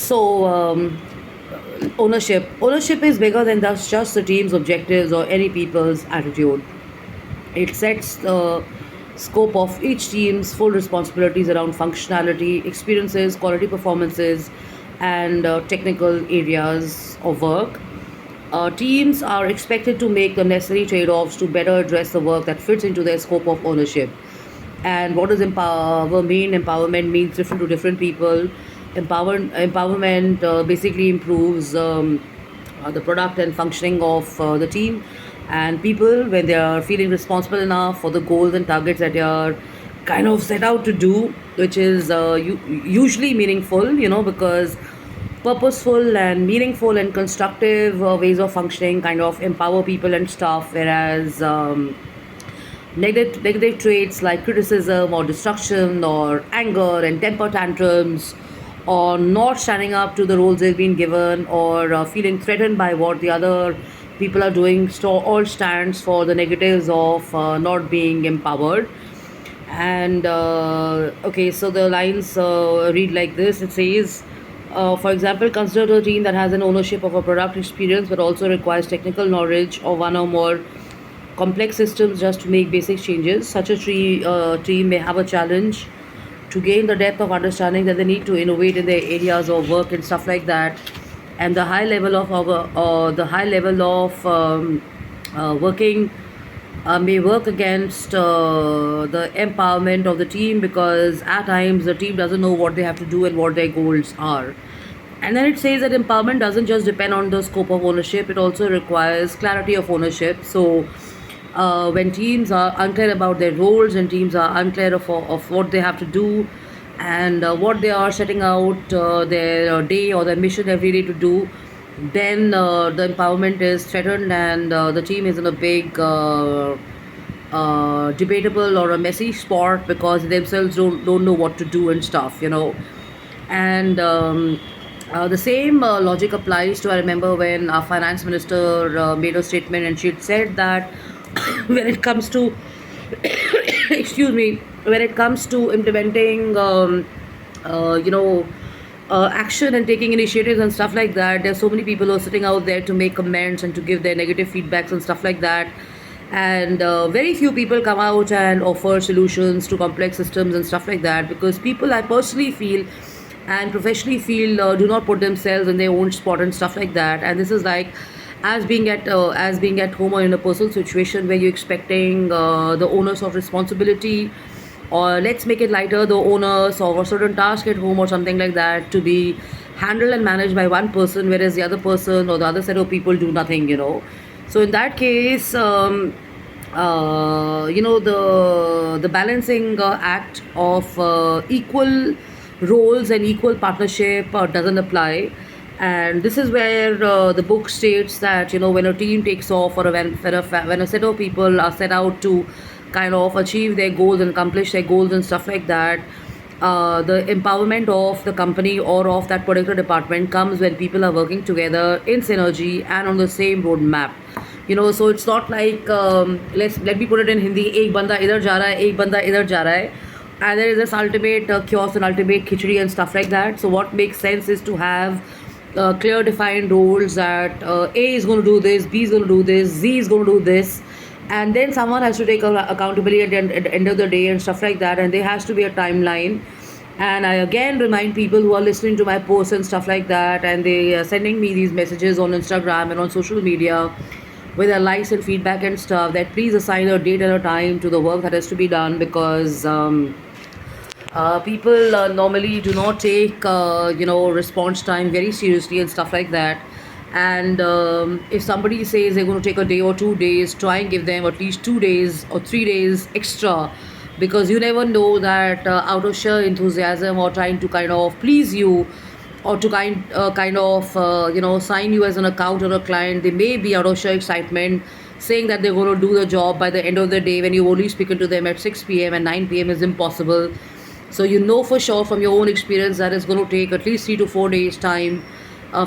So, ownership is bigger than just the team's objectives or any people's attitude. It sets the scope of each team's full responsibilities around functionality, experiences, quality performances, and technical areas of work. Teams are expected to make the necessary trade offs to better address the work that fits into their scope of ownership. And what does empower mean? Empowerment means different to different people. Empowerment basically improves the product and functioning of the team and people when they are feeling responsible enough for the goals and targets that they are kind of set out to do, which is usually meaningful, because purposeful and meaningful and constructive ways of functioning kind of empower people and staff, whereas negative traits like criticism or destruction or anger and temper tantrums or not standing up to the roles they've been given or feeling threatened by what the other people are doing all stands for the negatives of not being empowered. And okay, so the lines read like this. It says, for example, consider a team that has an ownership of a product experience but also requires technical knowledge of one or more complex systems just to make basic changes. Such a team may have a challenge to gain the depth of understanding that they need to innovate in their areas of work and stuff like that. And the high level of working may work against the empowerment of the team, because at times the team doesn't know what they have to do and what their goals are. And then it says that empowerment doesn't just depend on the scope of ownership, it also requires clarity of ownership. So, when teams are unclear about their roles and teams are unclear of what they have to do and what they are setting out their day or their mission every day to do, then the empowerment is threatened and the team is in a big debatable or a messy spot because they themselves don't know what to do and stuff. And the same logic applies to, I remember when our finance minister made a statement and she had said that when it comes to excuse me, when it comes to implementing you know action and taking initiatives and stuff like that, there's so many people who are sitting out there to make comments and to give their negative feedbacks and stuff like that, and very few people come out and offer solutions to complex systems and stuff like that, because people, I personally feel and professionally feel, do not put themselves in their own spot and stuff like that. And this is like as being at home or in a personal situation where you're expecting the onus of responsibility, or let's make it lighter, the onus of a certain task at home or something like that to be handled and managed by one person, whereas the other person or the other set of people do nothing. So in that case, the balancing act of equal roles and equal partnership doesn't apply. And this is where the book states that when a team takes off, or when a set of people are set out to kind of achieve their goals and accomplish their goals and stuff like that, the empowerment of the company or of that particular department comes when people are working together in synergy and on the same roadmap. So it's not like, let me put it in Hindi, एक बंदा इधर जा रहा है, एक बंदा इधर जा रहा है, and there is this ultimate chaos and ultimate khichdi and stuff like that. So what makes sense is to have clear defined roles that A is going to do this, B is going to do this, Z is going to do this, and then someone has to take accountability at the end of the day and stuff like that, and there has to be a timeline. And I again remind people who are listening to my posts and stuff like that, and they are sending me these messages on Instagram and on social media with their likes and feedback and stuff, that please assign a date and a time to the work that has to be done, because people normally do not take response time very seriously and stuff like that. And if somebody says they're going to take a day or 2 days, try and give them at least 2 days or 3 days extra, because you never know that out of sheer enthusiasm or trying to kind of please you, or to kind of sign you as an account or a client, they may be out of sheer excitement saying that they're going to do the job by the end of the day, when you've only spoken to them at 6 p.m. and 9 p.m. is impossible. So for sure from your own experience that it's going to take at least 3 to 4 days time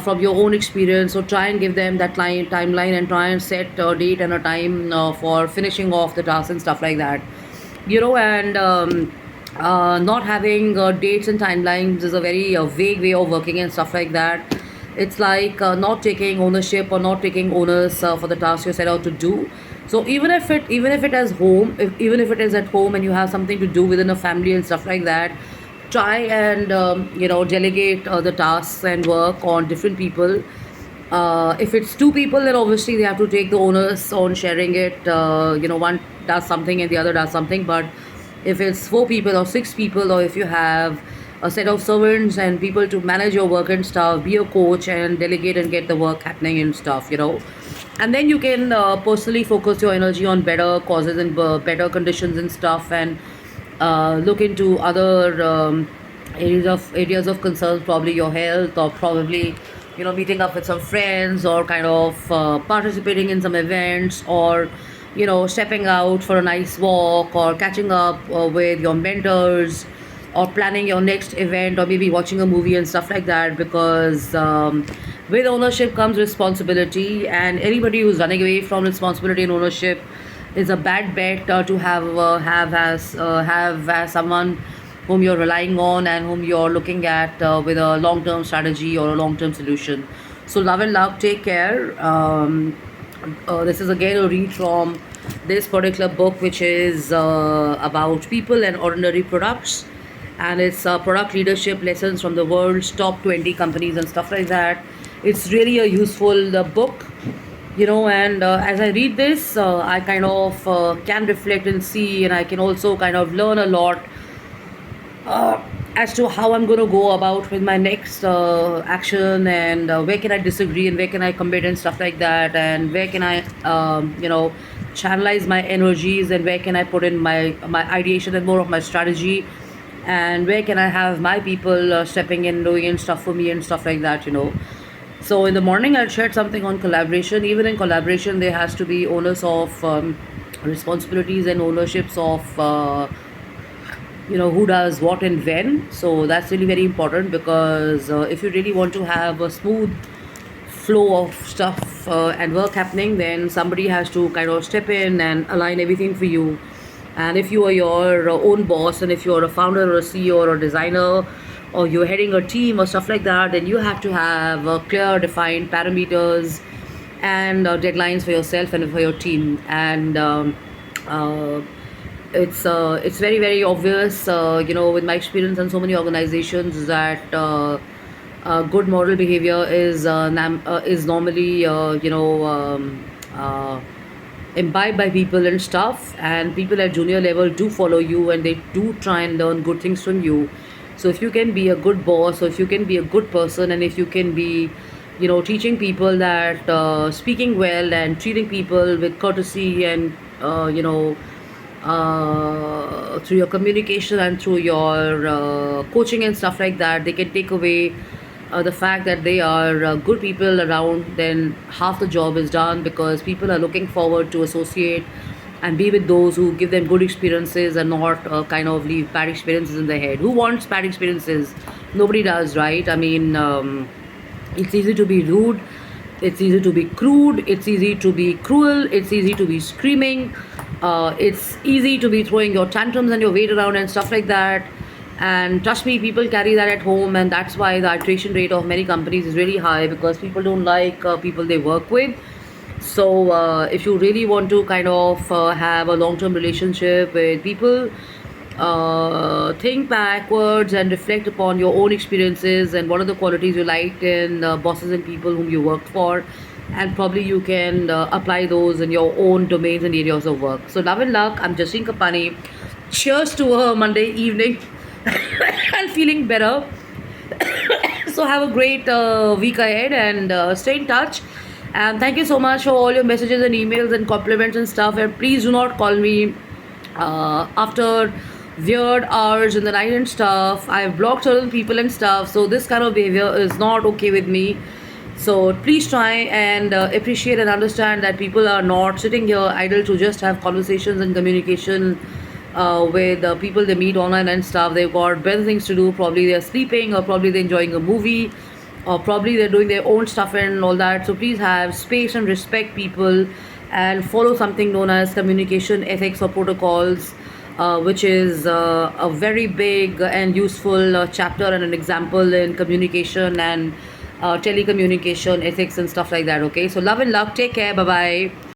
from your own experience. So try and give them that timeline and try and set a date and a time for finishing off the task and stuff like that. And Not having dates and timelines is a very vague way of working and stuff like that. It's like not taking ownership or not taking onus for the task you set out to do. So even if it is home, even if it is at home and you have something to do within a family and stuff like that, try and delegate the tasks and work on different people. If it's two people, then obviously they have to take the onus on sharing it. One does something and the other does something. But if it's four people or six people, or if you have a set of servants and people to manage your work and stuff, be a coach and delegate and get the work happening and stuff. And then you can personally focus your energy on better causes and better conditions and stuff, and look into other areas of concern, probably your health, or probably meeting up with some friends, or kind of participating in some events, or stepping out for a nice walk, or catching up with your mentors, or planning your next event, or maybe watching a movie and stuff like that. Because with ownership comes responsibility, and anybody who's running away from responsibility and ownership is a bad bet to have as someone whom you're relying on and whom you're looking at with a long term strategy or a long term solution. So, love and luck, take care. This is again a read from this particular book, which is about people and ordinary products, and it's product leadership lessons from the world's top 20 companies and stuff like that. It's really a useful book, and as I read this, I kind of can reflect and see, and I can also kind of learn a lot as to how I'm going to go about with my next action, and where can I disagree and where can I commit and stuff like that, and where can I, channelize my energies, and where can I put in my ideation and more of my strategy, and where can I have my people stepping in, doing and stuff for me and stuff like that. So in the morning, I shared something on collaboration. Even in collaboration, there has to be owners of responsibilities and ownerships of who does what and when. So that's really very important, because if you really want to have a smooth flow of stuff and work happening, then somebody has to kind of step in and align everything for you. And if you are your own boss, and if you're a founder or a CEO or a designer, or you're heading a team or stuff like that, then you have to have clear defined parameters and deadlines for yourself and for your team. And it's very very obvious, with my experience in so many organizations, that good moral behavior is normally imbibed by people and stuff, and people at junior level do follow you, and they do try and learn good things from you. So if you can be a good boss, or if you can be a good person, and if you can be teaching people that speaking well and treating people with courtesy, and through your communication and through your coaching and stuff like that, they can take away the fact that they are good people around, then half the job is done, because people are looking forward to associate and be with those who give them good experiences, and not kind of leave bad experiences in their head. Who wants bad experiences? Nobody does, right? I mean, it's easy to be rude, it's easy to be crude, it's easy to be cruel, it's easy to be screaming, it's easy to be throwing your tantrums and your weight around and stuff like that. And trust me, people carry that at home, and that's why the iteration rate of many companies is really high, because people don't like people they work with. So if you really want to kind of have a long-term relationship with people, think backwards and reflect upon your own experiences and what are the qualities you liked in bosses and people whom you worked for, and probably you can apply those in your own domains and areas of work. So love and luck. I'm Jasleen Kapani. Cheers to a Monday evening and feeling better. So have a great week ahead, and stay in touch. And thank you so much for all your messages and emails and compliments and stuff. And please do not call me after weird hours in the night and stuff. I've blocked certain people and stuff, so this kind of behavior is not okay with me. So please try and appreciate and understand that people are not sitting here idle to just have conversations and communication with people they meet online and stuff. They've got better things to do. Probably they're sleeping, or probably they're enjoying a movie, or probably they're doing their own stuff and all that. So please have space and respect people, and follow something known as communication ethics or protocols. which is a very big and useful chapter and an example in communication and telecommunication ethics and stuff like that. Okay, so love and luck. Take care. Bye bye.